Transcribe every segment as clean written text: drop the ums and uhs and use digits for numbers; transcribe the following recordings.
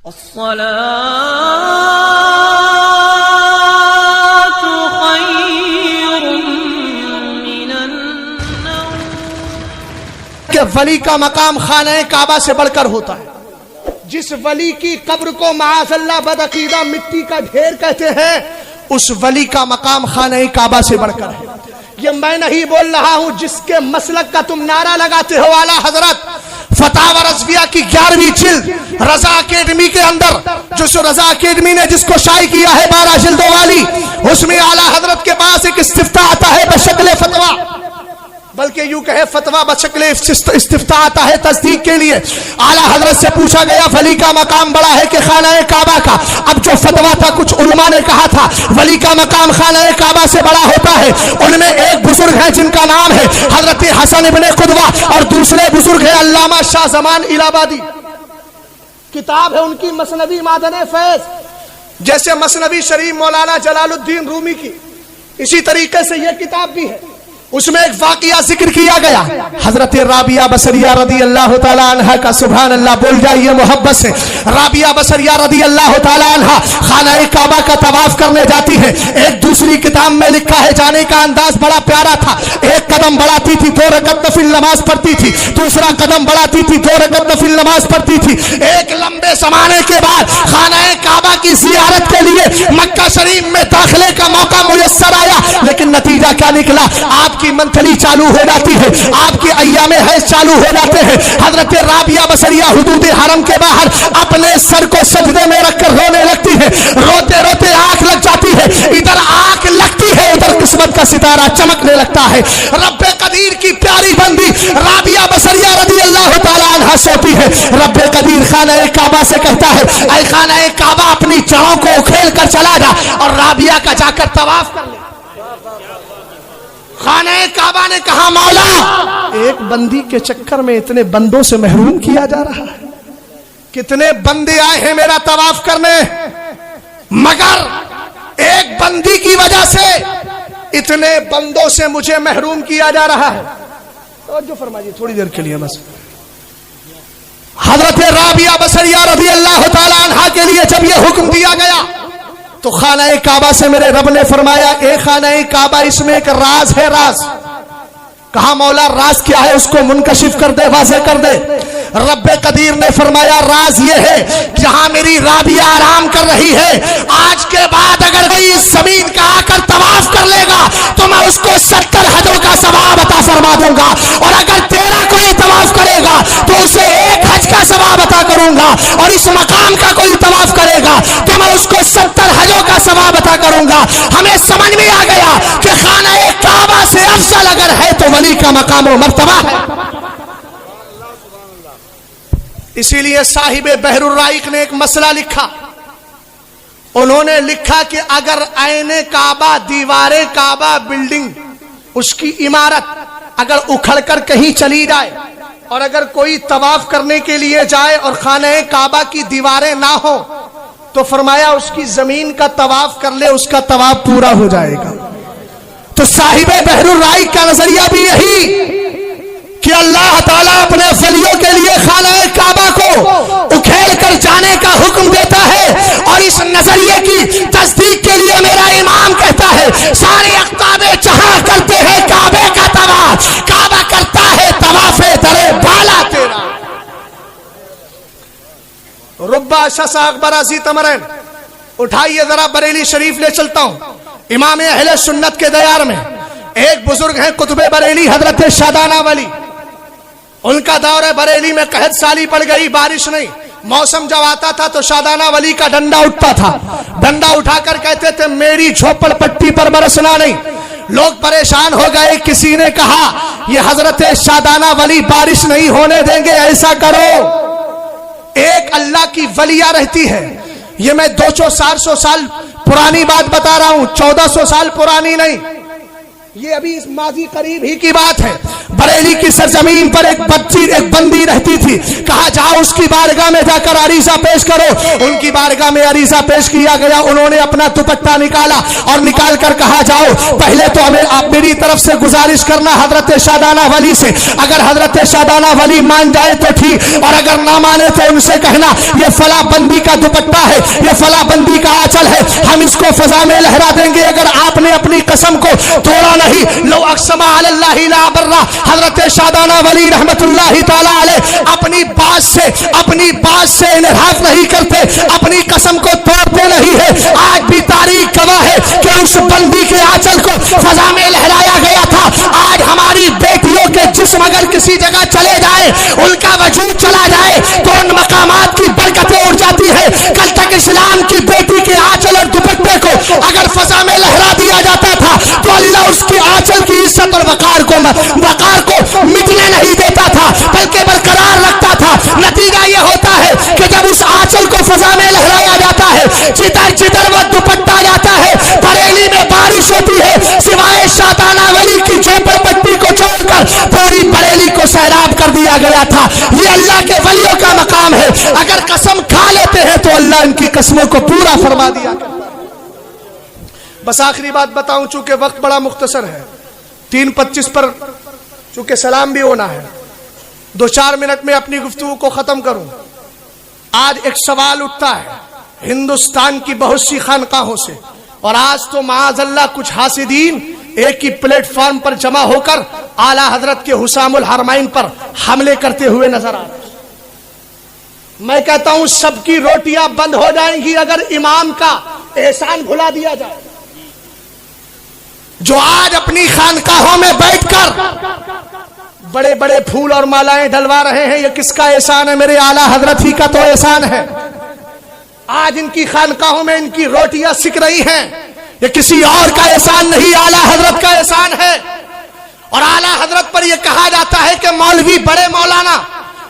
کہ ولی کا مقام خانہ کعبہ سے بڑھ کر ہوتا ہے. جس ولی کی قبر کو معاذ اللہ بدعقیدہ مٹی کا ڈھیر کہتے ہیں، اس ولی کا مقام خانہ کعبہ سے بڑھ کر ہے. یہ میں نہیں بول رہا ہوں، جس کے مسلک کا تم نعرہ لگاتے ہو اعلیٰ حضرت فتاوی رضویہ کی 11ویں جلد رضا اکیڈمی کے اندر، جو رضا اکیڈمی نے جس کو شائع کیا ہے 12 جلدوں والی، اس میں اعلیٰ حضرت کے پاس ایک استفتاء آتا ہے بشکل فتویٰ، بلکہ یوں کہے فتویٰ بشکل استفتاء آتا ہے تصدیق کے لیے. اعلیٰ حضرت سے پوچھا گیا ولی کا مقام بڑا ہے کہ خانہ کعبہ کا؟ اب جو فتویٰ تھا کچھ علماء نے کہا تھا ولی کا مقام خانہ کعبہ سے بڑا ہوتا ہے. ان میں ایک بزرگ ہے جن کا نام ہے حضرت حسن ابن قدوہ، اور دوسرے بزرگ ہیں علامہ شاہ زمان الہ آبادی. کتاب ہے ان کی مثنوی معدن فیض، جیسے مثنوی شریف مولانا جلال الدین رومی کی، اسی طریقے سے یہ کتاب بھی ہے. اس میں ایک واقعہ ذکر کیا گیا حضرت رابعہ بصریہ رضی اللہ تعالی عنہ کا. سبحان اللہ، بول جائیے محبت سے. رابعہ بصریہ رضی اللہ تعالی عنہ خانہ کعبہ کا طواف کرنے جاتی ہے. ایک دوسری کتاب میں لکھا ہے جانے کا انداز بڑا پیارا تھا. ایک قدم بڑھاتی تھی 2 رکعت نفل نماز پڑھتی تھی، دوسرا قدم بڑھاتی تھی 2 رکعت نفل نماز پڑھتی تھی. ایک لمبے زمانے کے بعد خانہ کعبہ کی زیارت کے لیے مکہ شریف میں داخلے کا موقع میسر آیا، لیکن نتیجہ کیا نکلا؟ آپ کی منتھلی چالو ہو جاتی ہے، آپ کے ایام حیض چالو ہو جاتے ہیں. حضرت رابعہ بصریہ حدود حرم کے باہر اپنے سر کو سجدے میں رکھ کر رونے لگتی ہے. روتے روتے آنکھ لگ جاتی ہے، ادھر آنکھ لگتی ہے ادھر قسمت کا ستارہ چمکنے لگتا ہے. رب قدیر کی پیاری بندی رابعہ بصریہ رضی اللہ تعالی عنہ سوتی ہے. رب قدیر خانہ کعبہ سے کہتا ہے اے خانہ کعبہ اپنی جڑوں کو اکھیل کر چلا جا اور رابعہ کا جا کر طواف کر لے. خانہ کعبہ نے کہا مولا ایک بندی کے چکر میں اتنے بندوں سے محروم کیا جا رہا ہے. کتنے بندے آئے ہیں میرا طواف کرنے، مگر ایک بندی کی وجہ سے اتنے بندوں سے مجھے محروم کیا جا رہا ہے. توجہ فرمائیے تھوڑی دیر کے لیے بس. حضرت رابعہ بصریہ رضی اللہ تعالی عنہ کے لیے جب یہ حکم دیا گیا تو خانہ کعبہ سے میرے رب نے فرمایا اے خانہ کعبہ اس میں ایک راز ہے. راز کہا مولا راز کیا ہے؟ اس کو منکشف کر دے، واضح کر دے. رب قدیر نے فرمایا راز یہ ہے جہاں میری رابعہ آرام کر رہی ہے، آج کے بعد اگر کوئی اس زمین کا آ کر طواف کر لے گا تو میں اس کو 70 حجوں کا ثواب عطا فرما دوں گا، اور اگر تیرا کوئی طواف کرے گا تو اسے 1 حج کا ثواب عطا کروں گا، اور اس مقام کا کوئی طواف کرے گا تو میں اس کو 70 حجوں کا ثواب عطا کروں گا. ہمیں سمجھ میں آ گیا کہ خانہ کعبہ سے افضل اگر ہے تو ولی کا مقام و مرتبہ ہے. اسی لیے صاحب بحر الرائق نے ایک مسئلہ لکھا. انہوں نے لکھا کہ اگر عین کعبہ، دیوار کعبہ، بلڈنگ، اس کی عمارت اگر اکھڑ کر کہیں چلی جائے اور اگر کوئی طواف کرنے کے لیے جائے اور خانہ کعبہ کی دیواریں نہ ہو تو فرمایا اس کی زمین کا طواف کر لے، اس کا طواف پورا ہو جائے گا. تو صاحب بحر الرائق کا نظریہ بھی یہی کہ اللہ تعالیٰ اپنے ولیوں کے لیے خانہ کعبہ کو اکھیل کر جانے کا حکم دیتا ہے، اور اس نظریے کی تصدیق کے لیے میرا امام کہتا ہے سارے اقطاب جہاں کرتے ہیں کعبے کا طواف، کعبہ کرتا ہے طواف در بالا تیرا. ربا شس اکبر ذی تمرین. اٹھائیے ذرا بریلی شریف لے چلتا ہوں. امام اہل سنت کے دیار میں ایک بزرگ ہیں قطب بریلی حضرت شادانہ ولی. ان کا دور بریلی میں قحط سالی پڑ گئی، بارش نہیں. موسم جب آتا تھا تو شادانہ ولی کا ڈنڈا اٹھتا تھا، ڈنڈا اٹھا کر کہتے تھے میری جھوپڑ پٹی پر برسنا نہیں. لوگ پریشان ہو گئے. کسی نے کہا یہ حضرت شادانہ ولی بارش نہیں ہونے دیں گے، ایسا کرو. ایک اللہ کی ولیہ رہتی ہے. یہ میں 200-400 سال پرانی بات بتا رہا ہوں، 1400 سال پرانی نہیں، یہ ابھی اس ماضی قریب ہی کی بات ہے. بریلی کی سرزمین پر ایک بندی رہتی تھی. کہا جاؤ اس کی بارگاہ میں جا کر عریضہ پیش کرو. ان کی بارگاہ میں عریضہ پیش کیا گیا. انہوں نے اپنا دوپٹہ نکالا اور نکال کر کہا جاؤ پہلے تو ہمیں آپ میری طرف سے گزارش کرنا حضرت شادانہ ولی سے, اگر حضرت شادانہ ولی مان جائے تو ٹھیک, اور اگر نہ مانے تو ان سے کہنا یہ فلاں بندی کا دوپٹہ ہے, یہ فلاں بندی کا آنچل ہے, ہم اس کو فضا میں لہرا دیں گے اگر آپ نے اپنی قسم کو توڑا نہیں. لو اقسم علی اللہ لا برا, حضرت شادانہ ولی رحمت اللہ تعالی علیہ اپنی بات سے انحراف نہیں کرتے, اپنی قسم کو توڑتے نہیں ہے. آج بھی تاریخ گواہ ہے کہ اس بندی کے آنچل کو فضا میں لہرایا گیا تھا. آج ہماری بیٹیوں کے جسم اگر کسی جگہ چلے جائے, ان کا وجود چلا جائے تو ان مقامات کی برکتیں اڑ جاتی ہے. کل تک اسلام کی بیٹی کے آنچل اور دوپٹے کو اگر فضا میں لہرا دیا جاتا تھا تو اللہ اس کی آنچل کی عزت اور وقار کو مٹنے نہیں دیتا تھا بلکہ برقرار رکھتا تھا. نتیجہ یہ ہوتا ہے کہ جب اس آنچل کو فضا میں لہرایا جاتا ہے, جدھر وہ دوپٹہ جاتا ہے, بریلی میں بارش ہوتی ہے, سوائے شادانہ ولی کی جھوپڑ پٹی کو چھوڑ کر پوری بریلی کو سیراب کر دیا گیا تھا. یہ اللہ کے ولیوں کا مقام ہے. اگر قسم کھا لیتے ہیں تو اللہ ان کی قسموں کو پورا فرما دیا. بس آخری بات بتاؤں چونکہ وقت بڑا مختصر ہے, 3:25 پر چونکہ سلام بھی ہونا ہے, 2-4 منٹ میں اپنی گفتگو کو ختم کروں. آج ایک سوال اٹھتا ہے ہندوستان کی بہت سی خانقاہوں سے, اور آج تو معاذ اللہ کچھ حاسدین ایک ہی پلیٹ فارم پر جمع ہو کر اعلیٰ حضرت کے حسام الحرمین پر حملے کرتے ہوئے نظر آ رہے ہیں. میں کہتا ہوں سب کی روٹیاں بند ہو جائیں گی اگر امام کا احسان بھلا دیا جائے. جو آج اپنی خانقاہوں میں بیٹھ کر بڑے بڑے پھول اور مالائیں ڈلوا رہے ہیں, یہ کس کا احسان ہے؟ میرے اعلیٰ حضرت ہی کا تو احسان ہے. آج ان کی خانقاہوں میں ان کی روٹیاں سک رہی ہیں, یہ کسی اور کا احسان نہیں, اعلیٰ حضرت کا احسان ہے. اور اعلیٰ حضرت پر یہ کہا جاتا ہے کہ مولوی بڑے مولانا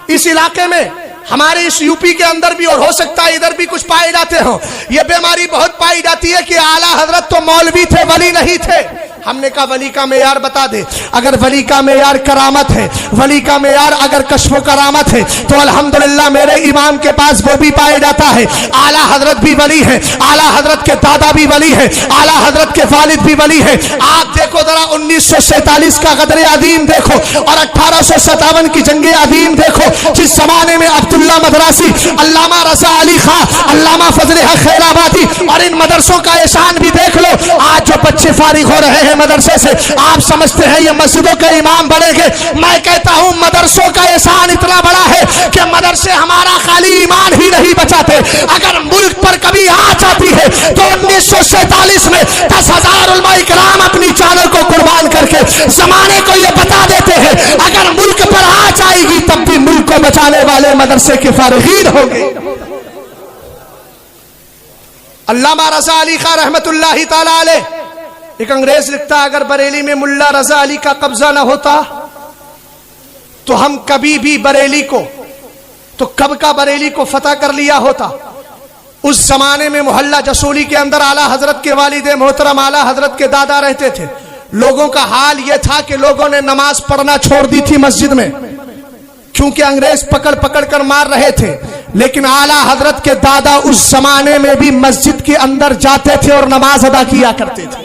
اس علاقے میں ہمارے اس یو پی کے اندر بھی, اور ہو سکتا ہے ادھر بھی کچھ پائے جاتے ہوں, یہ بیماری بہت پائی جاتی ہے کہ اعلیٰ حضرت تو مولوی تھے ولی نہیں تھے. ہم نے کہا ولی کا معیار بتا دے. اگر ولی کا معیار کرامت ہے, ولی کا معیار اگر کشف و کرامت ہے تو الحمدللہ میرے امام کے پاس وہ بھی پایا جاتا ہے. اعلیٰ حضرت بھی ولی ہے, اعلیٰ حضرت کے دادا بھی ولی ہے, اعلیٰ حضرت کے والد بھی ولی ہے. آپ دیکھو ذرا 1947 کا غدر عظیم دیکھو اور 1857 کی جنگ عظیم دیکھو, جس زمانے میں عبداللہ مدراسی, علامہ رضا علی خان, علامہ فضل حق خیر آبادی اور ان مدرسوں کا احسان بھی دیکھ لو. آج جو بچے فارغ ہو رہے ہیں مدرسے سے, آپ سمجھتے ہیں یہ مسجدوں کے امام بڑھیں گے. میں کہتا ہوں مدرسوں کا احسان اتنا بڑا ہے کہ مدرسے ہمارا خالی ایمان ہی نہیں بچاتے. اگر ملک پر کبھی آنچ آتی ہے تو 1947 میں 10,000 علماء کرام اپنی جانوں کو قربان کر کے زمانے کو یہ بتا دیتے ہیں اگر ملک پر آنچ آئے گی تب بھی ملک کو بچانے والے مدرسے کے فارغین ہوں گے. علامہ رضا علی خان رحمت اللہ تعالی علیہ, ایک انگریز لکھتا ہے اگر بریلی میں ملا رضا علی کا قبضہ نہ ہوتا تو ہم کبھی بھی بریلی کو, تو کب کا بریلی کو فتح کر لیا ہوتا. اس زمانے میں محلہ جسولی کے اندر اعلیٰ حضرت کے والد محترم اعلیٰ حضرت کے دادا رہتے تھے. لوگوں کا حال یہ تھا کہ لوگوں نے نماز پڑھنا چھوڑ دی تھی مسجد میں, کیونکہ انگریز پکڑ کر مار رہے تھے. لیکن اعلیٰ حضرت کے دادا اس زمانے میں بھی مسجد کے اندر جاتے تھے اور نماز ادا کیا کرتے تھے.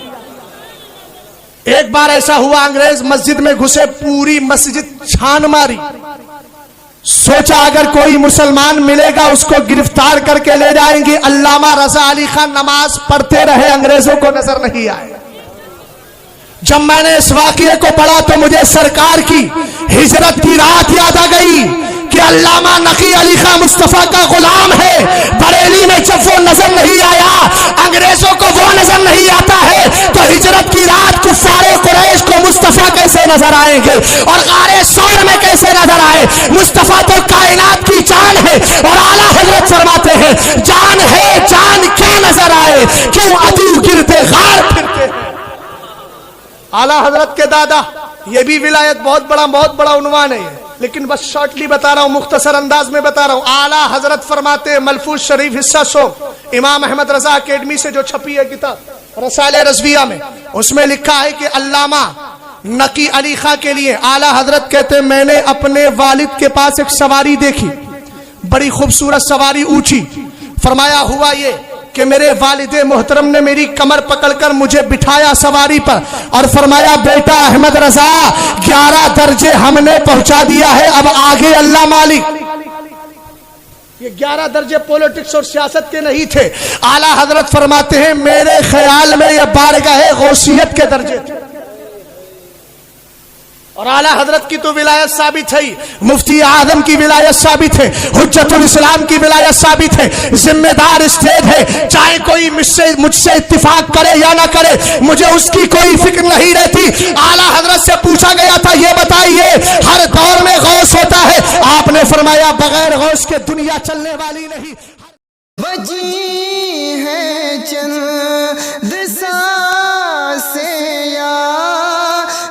ایک بار ایسا ہوا انگریز مسجد میں گھسے, پوری مسجد چھان ماری, سوچا اگر کوئی مسلمان ملے گا اس کو گرفتار کر کے لے جائیں گے. علامہ رضا علی خان نماز پڑھتے رہے, انگریزوں کو نظر نہیں آئے. جب میں نے اس واقعے کو پڑھا تو مجھے سرکار کی ہجرت کی رات یاد آ گئی کہ علامہ نقی علی خان مصطفیٰ کا غلام ہے. بریلی میں جب وہ نظر نہیں آیا, انگریزوں کو وہ نظر نہیں آتا ہے, تو ہجرت کی رات کفار قریش کو مصطفیٰ کیسے نظر آئیں گے, اور غار ثور میں کیسے نظر آئے. مصطفیٰ تو کائنات کی جان ہے, اور اعلیٰ حضرت فرماتے ہیں جان ہے جان کیا نظر آئے, کیوں عدو گرتے غار پھرتے ہیں. اعلیٰ حضرت کے دادا, یہ بھی ولایت بہت بڑا عنوان ہے, لیکن بس شارٹلی بتا رہا ہوں, مختصر انداز میں بتا رہا ہوں. اعلیٰ حضرت فرماتے ہیں, ملفوظ شریف حصہ 100 امام احمد رضا اکیڈمی سے جو چھپی ہے کتاب رسالہ رضویہ میں, اس میں لکھا ہے کہ علامہ نقی علی خاں کے لیے اعلیٰ حضرت کہتے ہیں میں نے اپنے والد کے پاس ایک سواری دیکھی، بڑی خوبصورت سواری اونچی. فرمایا ہوا یہ کہ میرے والد محترم نے میری کمر پکڑ کر مجھے بٹھایا سواری پر اور فرمایا بیٹا احمد رضا 11 درجے ہم نے پہنچا دیا ہے، اب آگے اللہ مالک. یہ 11 درجے پولیٹکس اور سیاست کے نہیں تھے. اعلیٰ حضرت فرماتے ہیں میرے خیال میں یہ بارگاہ غوثیت کے درجے تھے. اور اعلیٰ حضرت کی تو ولایت ثابت ہے، مفتی اعظم کی ولایت ثابت ہے، حجت الاسلام کی ولایت ثابت ہے. ذمہ دار اسٹیٹ ہے، چاہے کوئی مجھ سے اتفاق کرے یا نہ کرے مجھے اس کی کوئی فکر نہیں رہتی. اعلیٰ حضرت سے پوچھا گیا تھا یہ بتائیے ہر دور میں غوث ہوتا ہے؟ آپ نے فرمایا بغیر غوث کے دنیا چلنے والی نہیں. بجی ہے چند سانسیں یا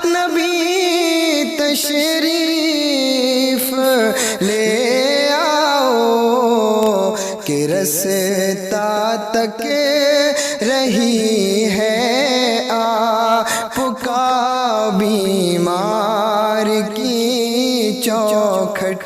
نبی تشریف لے آؤ کہ رستا تک رہی ہے آپ کا بیمار کی چوکھٹ.